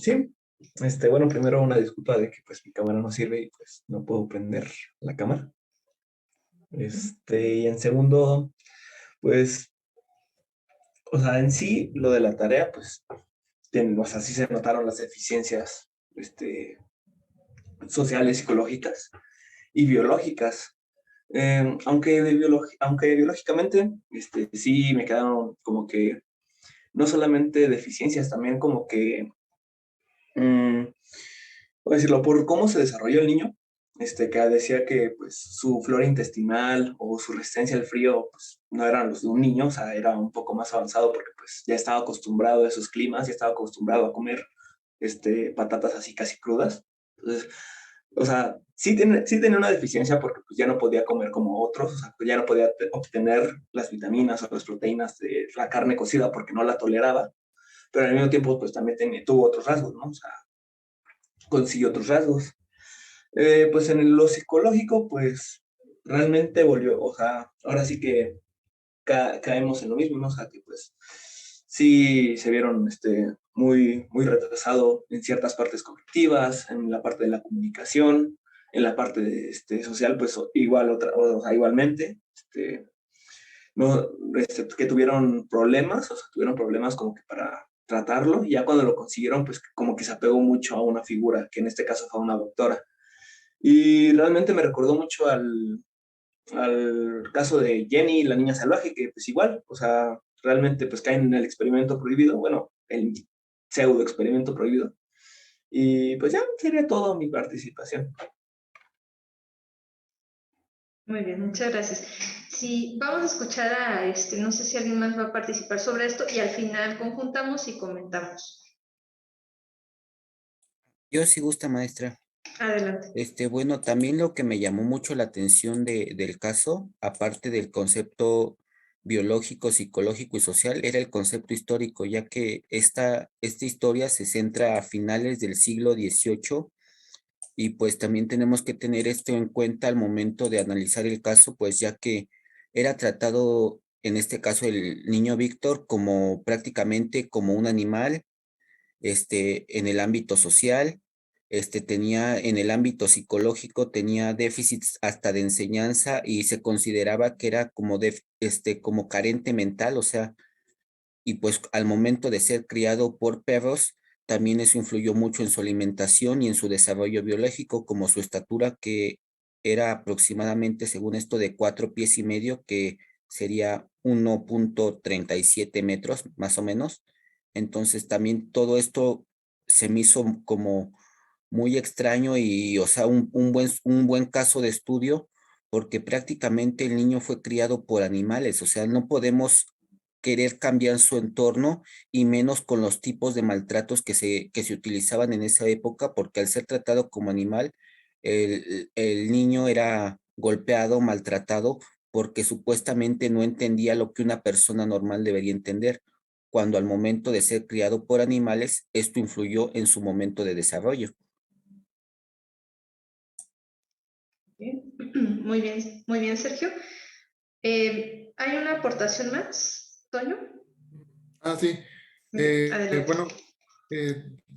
Sí, bueno, primero una disculpa de que pues mi cámara no sirve y pues no puedo prender la cámara. Y en segundo, pues, o sea, en sí, lo de la tarea, pues, o sea, sí se notaron las deficiencias, sociales, psicológicas y biológicas. Aunque biológicamente, sí me quedaron como que, no solamente deficiencias, también como que, mm, por decirlo, por cómo se desarrolló el niño, que decía que pues su flora intestinal o su resistencia al frío pues, no eran los de un niño, o sea, era un poco más avanzado porque pues ya estaba acostumbrado a esos climas, ya estaba acostumbrado a comer patatas así casi crudas. Entonces, o sea, sí tenía una deficiencia porque pues ya no podía comer como otros, o sea, pues ya no podía obtener las vitaminas o las proteínas de la carne cocida porque no la toleraba, pero al mismo tiempo pues también tuvo otros rasgos, ¿no? O sea, consiguió otros rasgos. Pues en lo psicológico, pues realmente volvió, o sea, ahora sí que caemos en lo mismo, ¿no? O sea, que pues sí se vieron muy retrasado en ciertas partes cognitivas, en la parte de la comunicación, en la parte de, social, pues igual, o sea, igualmente, no, que tuvieron problemas, o sea, tuvieron problemas como que para tratarlo, y ya cuando lo consiguieron, pues como que se apegó mucho a una figura, que en este caso fue una doctora. Y realmente me recordó mucho al caso de Jenny, la niña salvaje, que pues igual, o sea, realmente pues caen en el experimento prohibido, bueno, el pseudo experimento prohibido. Y pues ya sería todo mi participación. Muy bien, muchas gracias. Sí, vamos a escuchar a no sé si alguien más va a participar sobre esto y al final conjuntamos y comentamos. Yo sí gusta, maestra. Adelante. Bueno, también lo que me llamó mucho la atención del caso, aparte del concepto biológico, psicológico y social, era el concepto histórico, ya que esta historia se centra a finales del siglo XVIII y pues también tenemos que tener esto en cuenta al momento de analizar el caso, pues ya que era tratado, en este caso, el niño Víctor como prácticamente como un animal en el ámbito social, tenía en el ámbito psicológico, tenía déficits hasta de enseñanza y se consideraba que era como, como carente mental, o sea, y pues al momento de ser criado por perros, también eso influyó mucho en su alimentación y en su desarrollo biológico, como su estatura, que era aproximadamente, según esto, de 4 pies y medio, que sería 1,37 metros, más o menos. Entonces, también todo esto se me hizo como muy extraño y, o sea, un buen caso de estudio, porque prácticamente el niño fue criado por animales, o sea, no podemos querer cambiar su entorno y menos con los tipos de maltratos que se utilizaban en esa época, porque al ser tratado como animal, el niño era golpeado, maltratado, porque supuestamente no entendía lo que una persona normal debería entender, cuando al momento de ser criado por animales, esto influyó en su momento de desarrollo. Bien. Muy bien, Sergio. ¿Hay una aportación más, Toño? Ah, sí. Adelante. Bueno,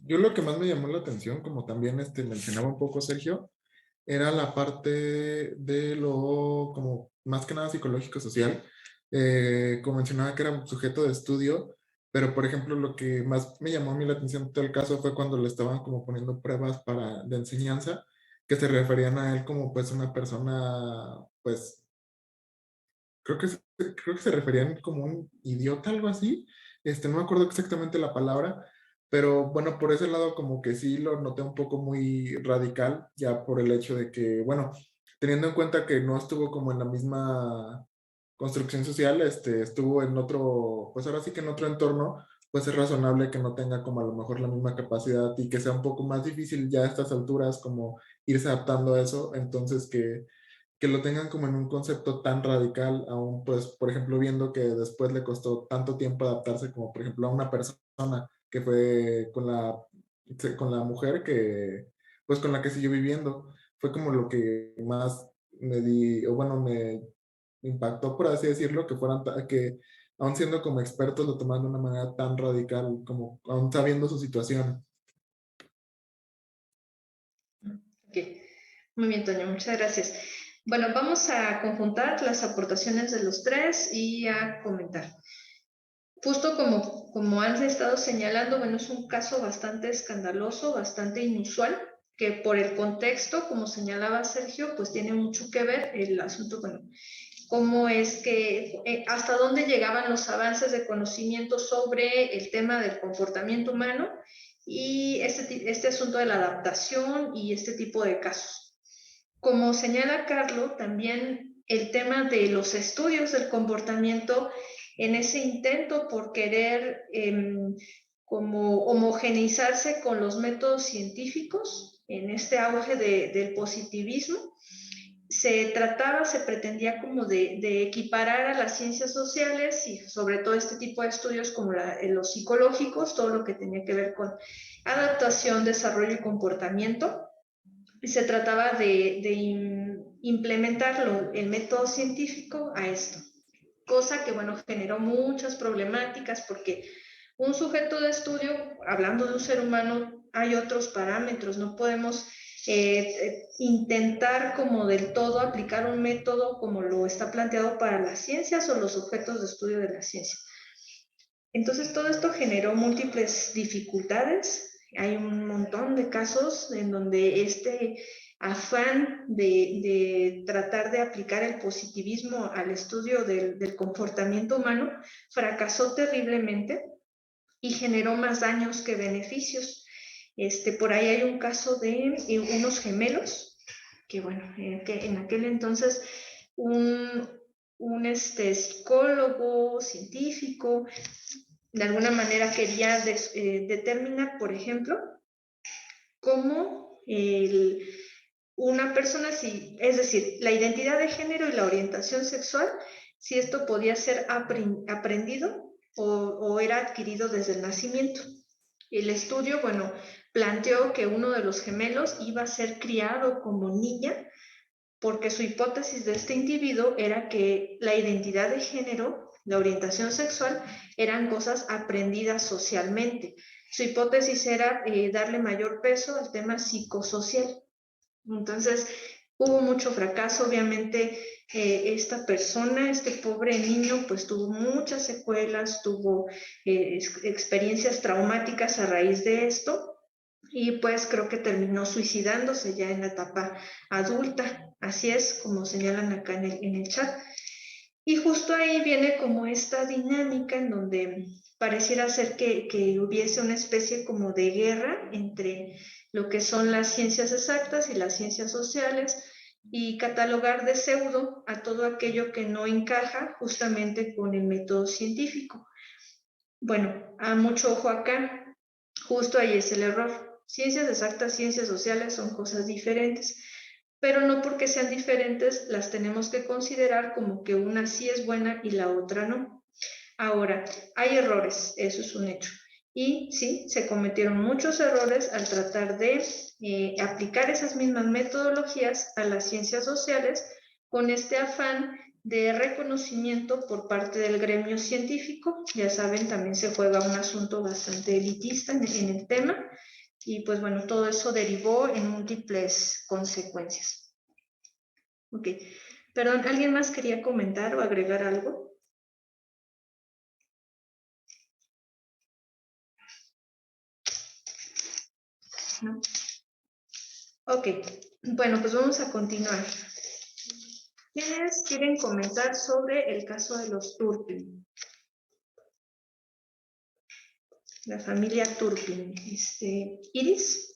yo lo que más me llamó la atención, como también mencionaba un poco Sergio, era la parte de lo, como más que nada psicológico social. Como mencionaba que era un sujeto de estudio, pero por ejemplo lo que más me llamó a mí la atención de todo el caso fue cuando le estaban como poniendo pruebas de enseñanza, que se referían a él como pues una persona, pues creo que se referían como un idiota, algo así. No me acuerdo exactamente la palabra, pero bueno, por ese lado como que sí lo noté un poco muy radical, ya por el hecho de que, bueno, teniendo en cuenta que no estuvo como en la misma construcción social, estuvo en otro, pues ahora sí que en otro entorno, pues es razonable que no tenga como a lo mejor la misma capacidad y que sea un poco más difícil ya a estas alturas como irse adaptando a eso, entonces que lo tengan como en un concepto tan radical, aún pues, por ejemplo, viendo que después le costó tanto tiempo adaptarse como, por ejemplo, a una persona que fue con la mujer que, pues, con la que siguió viviendo. Fue como lo que más o bueno, me impactó, por así decirlo, que que aún siendo como expertos lo tomaban de una manera tan radical, como aún sabiendo su situación. Ok. Muy bien, Toño, muchas gracias. Bueno, vamos a conjuntar las aportaciones de los tres y a comentar. Justo como han estado señalando, bueno, es un caso bastante escandaloso, bastante inusual, que por el contexto, como señalaba Sergio, pues tiene mucho que ver el asunto, bueno, cómo es que, hasta dónde llegaban los avances de conocimiento sobre el tema del comportamiento humano y este asunto de la adaptación y este tipo de casos. Como señala Carlo, también el tema de los estudios del comportamiento en ese intento por querer como homogeneizarse con los métodos científicos, en este auge del positivismo, se pretendía como de equiparar a las ciencias sociales y sobre todo este tipo de estudios como los psicológicos, todo lo que tenía que ver con adaptación, desarrollo y comportamiento. Y se trataba de implementarlo, el método científico a esto, cosa que, bueno, generó muchas problemáticas porque un sujeto de estudio, hablando de un ser humano, hay otros parámetros, no podemos intentar como del todo aplicar un método como lo está planteado para las ciencias o los objetos de estudio de la ciencia. Entonces todo esto generó múltiples dificultades. Hay un montón de casos en donde este afán de tratar de aplicar el positivismo al estudio del comportamiento humano fracasó terriblemente y generó más daños que beneficios. Por ahí hay un caso de unos gemelos, que bueno, que en aquel entonces un psicólogo científico de alguna manera quería determinar, por ejemplo, cómo una persona, es decir, la identidad de género y la orientación sexual, si esto podía ser aprendido o era adquirido desde el nacimiento. El estudio, bueno, planteó que uno de los gemelos iba a ser criado como niña porque su hipótesis de este individuo era que la identidad de género, la orientación sexual, eran cosas aprendidas socialmente. Su hipótesis era darle mayor peso al tema psicosocial. Entonces, hubo mucho fracaso, obviamente. Esta persona, este pobre niño, pues tuvo muchas secuelas, tuvo experiencias traumáticas a raíz de esto y pues creo que terminó suicidándose ya en la etapa adulta. Así es como señalan acá en el chat. Y justo ahí viene como esta dinámica en donde pareciera ser que hubiese una especie como de guerra entre lo que son las ciencias exactas y las ciencias sociales y catalogar de pseudo a todo aquello que no encaja justamente con el método científico. Bueno, a mucho ojo acá, justo ahí es el error. Ciencias exactas, ciencias sociales son cosas diferentes, pero no porque sean diferentes las tenemos que considerar como que una sí es buena y la otra no. Ahora, hay errores, eso es un hecho. Y sí, se cometieron muchos errores al tratar de aplicar esas mismas metodologías a las ciencias sociales con este afán de reconocimiento por parte del gremio científico. Ya saben, también se juega un asunto bastante elitista en el tema y pues bueno, todo eso derivó en múltiples consecuencias. Ok, perdón, ¿alguien más quería comentar o agregar algo? ¿No? Ok, bueno, pues vamos a continuar. ¿Quiénes quieren comentar sobre el caso de los Turpin? La familia Turpin. Iris.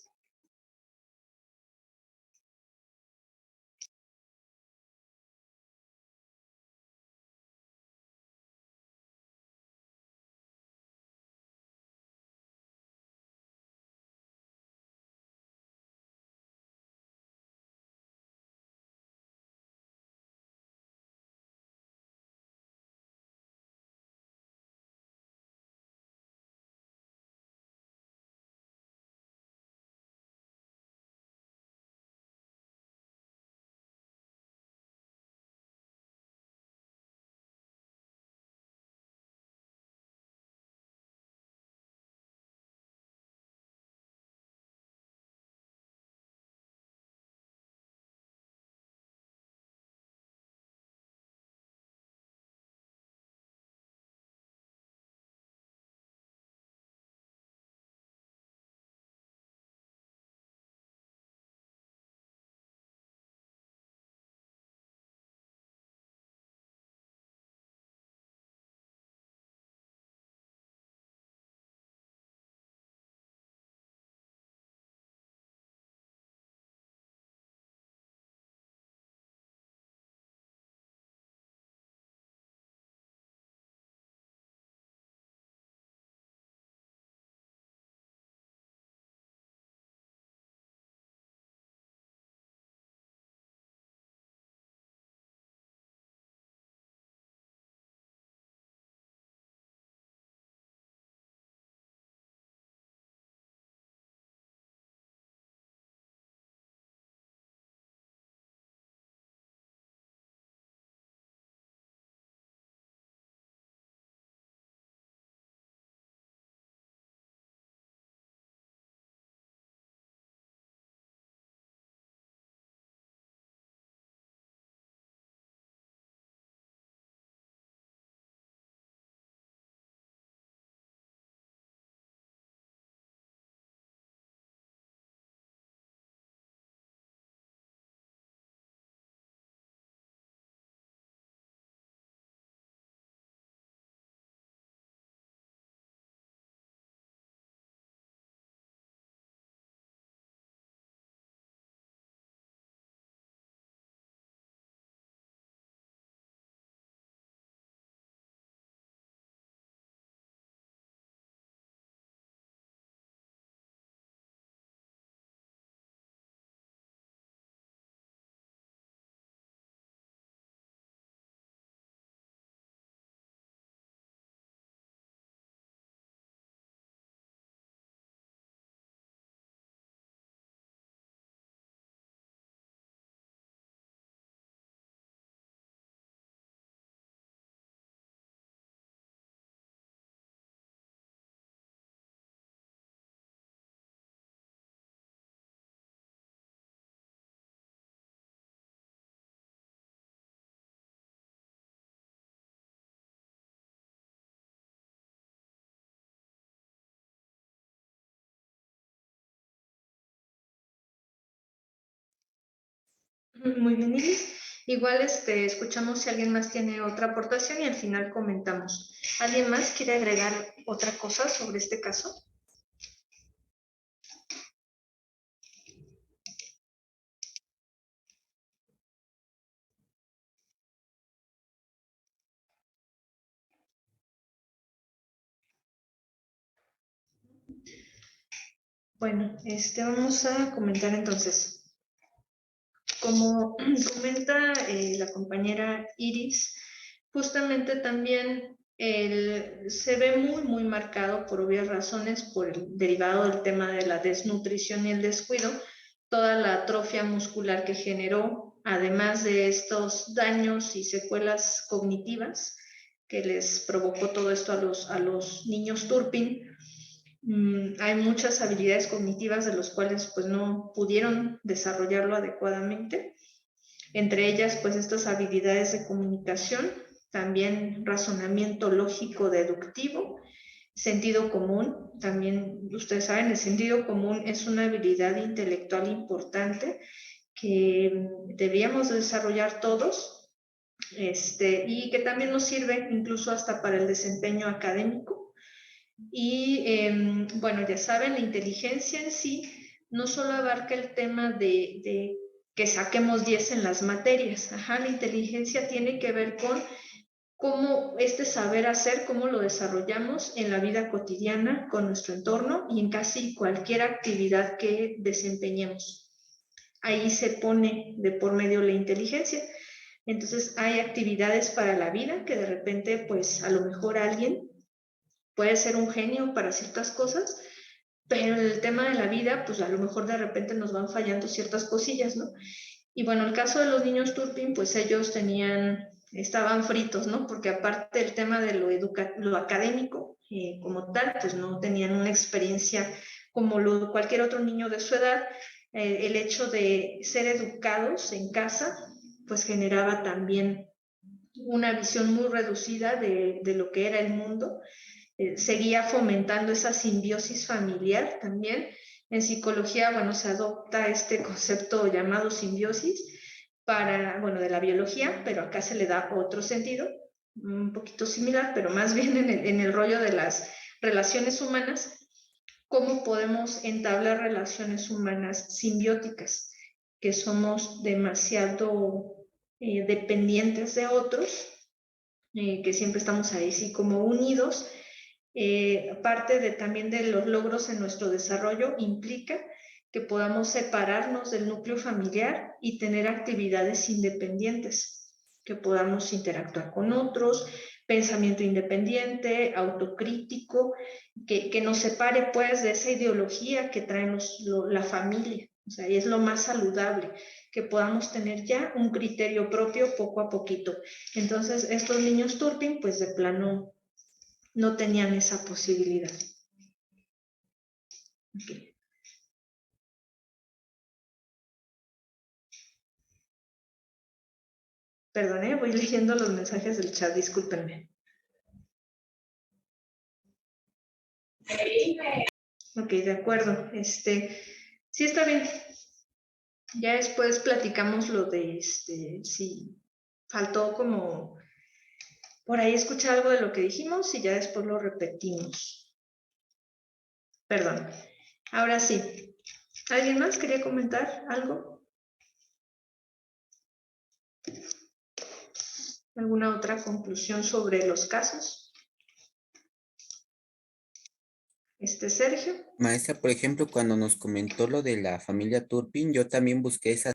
Muy bien, Iris. Igual escuchamos si alguien más tiene otra aportación y al final comentamos. ¿Alguien más quiere agregar otra cosa sobre este caso? Bueno, vamos a comentar entonces. Como comenta la compañera Iris, justamente también se ve muy marcado por obvias razones, por el derivado del tema de la desnutrición y el descuido, toda la atrofia muscular que generó, además de estos daños y secuelas cognitivas que les provocó todo esto a los niños Turpin. Hay muchas habilidades cognitivas de los cuales pues no pudieron desarrollarlo adecuadamente. Entre ellas pues estas habilidades de comunicación, también razonamiento lógico deductivo, sentido común. También ustedes saben, el sentido común es una habilidad intelectual importante que debíamos desarrollar todos, y que también nos sirve incluso hasta para el desempeño académico. Y bueno, ya saben, la inteligencia en sí no solo abarca el tema de que saquemos 10 en las materias. La inteligencia tiene que ver con cómo saber hacer, cómo lo desarrollamos en la vida cotidiana, con nuestro entorno y en casi cualquier actividad que desempeñemos. Ahí se pone de por medio la inteligencia. Entonces hay actividades para la vida que de repente, pues a lo mejor alguien puede ser un genio para ciertas cosas, pero en el tema de la vida, pues a lo mejor de repente nos van fallando ciertas cosillas, ¿no? Y bueno, el caso de los niños Turpin, pues ellos estaban fritos, ¿no? Porque aparte del tema de lo académico, como tal, pues no tenían una experiencia como cualquier otro niño de su edad. El hecho de ser educados en casa, pues generaba también una visión muy reducida de lo que era el mundo. Seguía fomentando esa simbiosis familiar también. En psicología, bueno, se adopta este concepto llamado simbiosis de la biología, pero acá se le da otro sentido, un poquito similar, pero más bien en el rollo de las relaciones humanas. ¿Cómo podemos entablar relaciones humanas simbióticas? Que somos demasiado dependientes de otros, que siempre estamos ahí sí como unidos. Parte también de los logros en nuestro desarrollo implica que podamos separarnos del núcleo familiar y tener actividades independientes, que podamos interactuar con otros, pensamiento independiente, autocrítico, que nos separe pues de esa ideología que trae la familia. O sea, y es lo más saludable, que podamos tener ya un criterio propio poco a poquito. Entonces, estos niños Turpin, pues de plano, no tenían esa posibilidad. Okay. Perdón, voy leyendo los mensajes del chat, discúlpenme. Ok, de acuerdo. Sí está bien. Ya después platicamos lo de si faltó como por ahí escuchar algo de lo que dijimos y ya después lo repetimos. Perdón. Ahora sí. ¿Alguien más quería comentar algo? ¿Alguna otra conclusión sobre los casos? Sergio. Maestra, por ejemplo, cuando nos comentó lo de la familia Turpin, yo también busqué esa